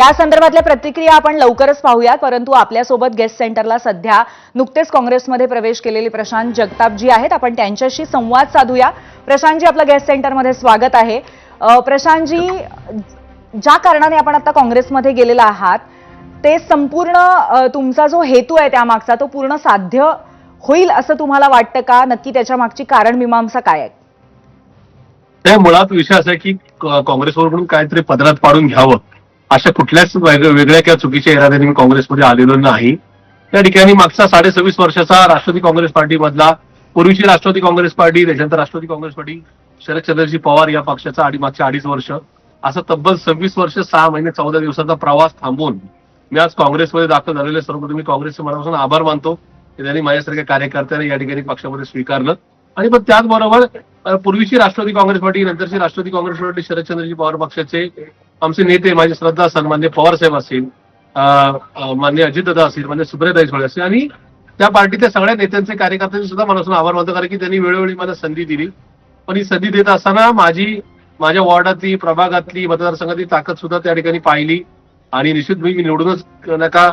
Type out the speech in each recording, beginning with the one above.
या संदर्भातल्या प्रतिक्रिया आपण लवकरच पाहूयात, परंतु आपल्यासोबत गेस्ट सेंटरला सध्या नुकतेच काँग्रेसमध्ये प्रवेश केलेले प्रशांत जगतापजी आहेत. आपण त्यांच्याशी संवाद साधूया. प्रशांतजी, आपलं गेस्ट सेंटरमध्ये स्वागत आहे. प्रशांतजी, ज्या कारणाने आपण आता काँग्रेसमध्ये गेलेला आहात ते संपूर्ण तुमचा जो हेतू आहे त्यामागचा तो पूर्ण साध्य होईल असं तुम्हाला वाटतं का? नक्की त्याच्या मागची कारण मीमांसा काय आहे? त्या मुळात विषय असा आहे की काँग्रेसवरून काहीतरी पदरात पाडून घ्यावं अशा कुठल्याच वेगळ्या किंवा चुकीच्या इराद्याने मी काँग्रेसमध्ये आलेलो नाही. त्या ठिकाणी मागचा 26.5 वर्षाचा राष्ट्रवादी काँग्रेस पार्टी मधला, पूर्वीची राष्ट्रवादी काँग्रेस पार्टी, त्याच्यानंतर राष्ट्रवादी काँग्रेस पार्टी, शरदचंद्रजी पवार या पक्षाचा मागच्या 2.5 वर्ष, असं तब्बल 26 वर्ष 6 महिने 14 दिवसाचा प्रवास थांबून मी आज काँग्रेसमध्ये दाखल झालेले. सर्वप्रथम मी काँग्रेसचे मनापासून आभार मानतो की त्यांनी माझ्यासारख्या कार्यकर्त्यांनी या ठिकाणी पक्षामध्ये स्वीकारलं. आणि पण त्याचबरोबर पूर्वीची राष्ट्रवादी काँग्रेस पार्टी, नंतरची राष्ट्रवादी काँग्रेस पार्टी, शरदचंद्रजी पवार पक्षाचे आमचे नेते, माझे श्रद्धा सन्मान्य पवार साहेब असतील, मान्य अजितदादा असतील, मान्य सुप्रियाताई सुळे असतील, आणि त्या पार्टीच्या सगळ्या नेत्यांचे, कार्यकर्त्यांचे सुद्धा मनापासून आभार मानतो, कारण की त्यांनी वेळोवेळी मला संधी दिली. पण ही संधी देत असताना माझ्या वॉर्डातली, प्रभागातली, मतदारसंघातली ताकद सुद्धा त्या ठिकाणी पाहिली. आणि निश्चित मी निवडूनच नका,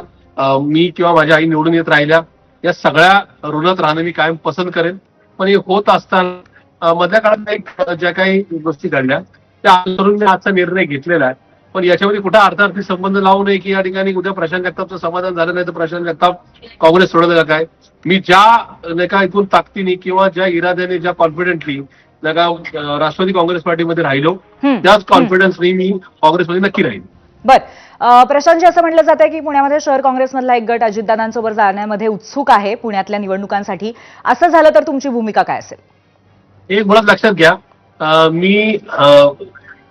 मी किंवा माझ्या आई निवडून येत राहिल्या, या सगळ्या ऋणात राहणं मी कायम पसंत करेन. पण हे होत असताना मधल्या काळात ज्या काही गोष्टी घडल्या त्या अनुसरून मी आजचा निर्णय घेतलेला आहे. पण याच्यामध्ये कुठं अर्थार्थी संबंध लावू नये की या ठिकाणी उद्या प्रशांत जगतापचं समाधान झालं नाही तर प्रशांत जगताप काँग्रेस सोडलं का काय. मी ज्या नाही का इथून ताकदीने किंवा ज्या इराद्याने, ज्या कॉन्फिडेंटली नाही का राष्ट्रवादी काँग्रेस पार्टीमध्ये राहिलो, त्याच कॉन्फिडन्सने मी काँग्रेसमध्ये नक्की राहील. बर, प्रशांतजी, असं म्हटलं जात आहे की पुण्यामध्ये शहर काँग्रेसमधला एक गट अजितदादांसोबत जाण्यामध्ये उत्सुक आहे पुण्यातल्या निवडणुकांसाठी. असं झालं तर तुमची भूमिका काय असेल? एक मुळात लक्षात घ्या, मी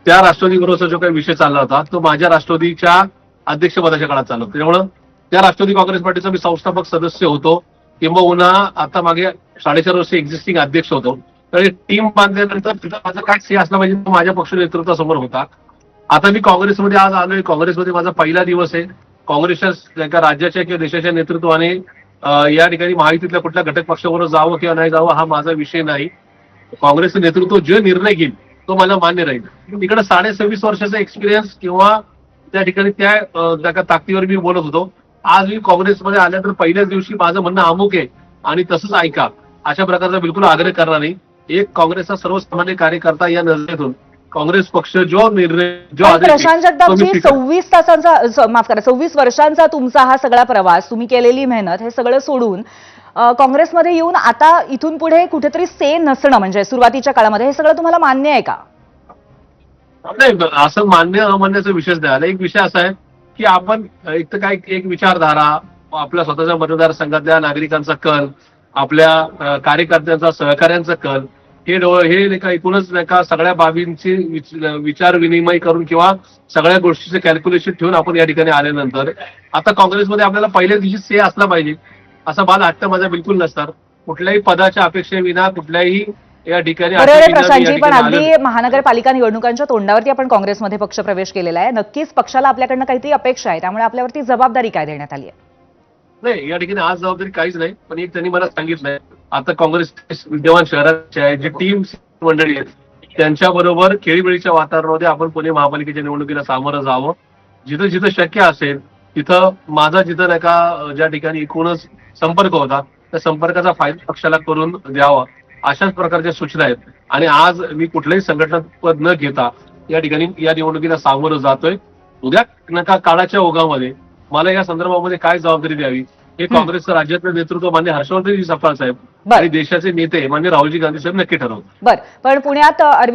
त्या राष्ट्रवादी बरोबरचा जो काही विषय चालला होता तो माझ्या राष्ट्रवादीच्या अध्यक्षपदाच्या काळात चालला होता. त्यामुळं त्या राष्ट्रवादी काँग्रेस पार्टीचा मी संस्थापक सदस्य होतो, किंबहुना आता मागे 4.5 वर्ष एक्झिस्टिंग अध्यक्ष होतो. तर टीम बांधल्यानंतर तिथं माझा काय श्रेय असला पाहिजे तो माझ्या पक्ष नेतृत्वासमोर होता. आता मी काँग्रेसमध्ये आज आलोय, काँग्रेसमध्ये माझा पहिला दिवस आहे. काँग्रेसच्या राज्याच्या किंवा देशाच्या नेतृत्वाने या ठिकाणी महायुतीतल्या कुठल्या घटक पक्षाबरोबर जावं किंवा नाही जावं हा माझा विषय नाही. काँग्रेसचं नेतृत्व जे निर्णय घेईल तो मला मान्य राहील. तिकडे 26.5 वर्षाचा एक्सपिरियन्स किंवा त्या ठिकाणी त्या ताकदीवर मी बोलत होतो. आज मी काँग्रेसमध्ये आल्यानंतर पहिल्याच दिवशी माझं म्हणणं अमुक आहे आणि तसंच ऐका अशा प्रकारचा बिलकुल आग्रह करणार नाही. एक काँग्रेसचा सर्वसामान्य कार्यकर्ता या नजरेतून काँग्रेस पक्ष जो निर्णय, जो प्रशांत जगतापजी, 26 वर्षांचा तुमचा हा सगळा प्रवास, तुम्ही केलेली मेहनत, हे सगळं सोडून काँग्रेसमध्ये येऊन आता इथून पुढे कुठेतरी से नसणं, म्हणजे सुरुवातीच्या काळामध्ये, हे सगळं तुम्हाला मान्य आहे का? नाही, असं मान्य अमान्याचा विषयच नाही. एक विषय असा आहे की आपण एक तर काय, एक विचारधारा, आपल्या स्वतःच्या मतदारसंघातल्या नागरिकांचा कल, आपल्या कार्यकर्त्यांचा, सहकार्यांचा कल, हे नाही का एकूणच नाही का सगळ्या बाबींची विचार विनिमय करून किंवा सगळ्या गोष्टीचं कॅल्क्युलेशन ठेवून आपण या ठिकाणी आल्यानंतर आता काँग्रेसमध्ये आपल्याला पहिल्या दिवशी से असला पाहिजे असा मला हट्ट माझा बिलकुल नसणार. कुठल्याही पदाच्या अपेक्षेविना, कुठल्याही या ठिकाणी. प्रशांतजी, पण अगदी महानगरपालिका निवडणुकांच्या तोंडावरती आपण काँग्रेसमध्ये पक्ष प्रवेश केलेला आहे. नक्कीच पक्षाला आपल्याकडनं काहीतरी अपेक्षा आहे, त्यामुळे आपल्यावरती जबाबदारी काय देण्यात आली आहे? नाही, या ठिकाणी आज जबाबदारी काहीच नाही. पण एक त्यांनी मला सांगितलंय, आता काँग्रेस विद्यमान शहराची आहे जी टीम मंडळी आहेत त्यांच्याबरोबर खेळीमेळीच्या वातावरणामध्ये आपण पुणे महापालिकेच्या निवडणुकीला सामोरं जावं. जिथं जिथं शक्य असेल तिथं माझा जिथं नाही का ज्या ठिकाणी एकूणच संपर्क होता त्या संपर्काचा फायदा पक्षाला करून द्यावा अशाच प्रकारच्या सूचना आहेत. आणि आज मी कुठलंही संघटनापद न घेता या ठिकाणी या निवडणुकीला सामोरं जातोय. उद्या नका काळाच्या ओघामध्ये मला या संदर्भामध्ये काय जबाबदारी द्यावी हे काँग्रेसचं राज्यातलं नेतृत्व मान्य हर्षवर्धनजी सपकाळ साहेब आणि देशाचे नेते मान्य राहुलजी गांधी साहेब नक्की ठरवतात. पण पुण्यात